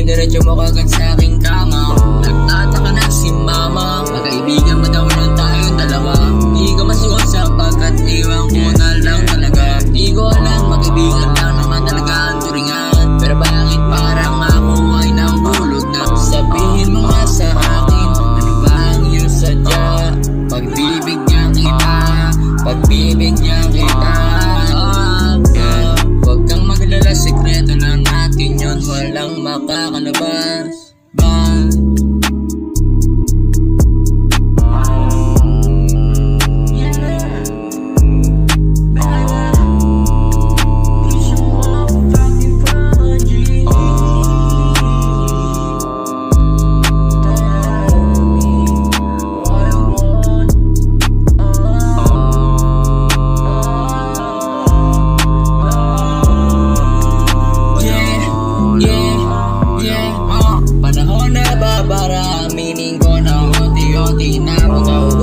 Diretso mo kagad sa aking kama. Nagtataka na si mama, magkaibigan mo daw lang tayong dalawa. Di ka masigot sapagkat iwan ko na lang talaga. Di ko alam, magkaibigan lang naman talaga ang turingan. Pero bakit parang ako ay nahulog na? Sabihin mo nga sa akin, ano ba ang iyong sadya? Pagbibigyan kita, pagbibigyan kita. Huwag kang maglala, sikreto lang natin yun, walang makakalabas. Panahon na ba para aminin ko na unti-unti na magawa?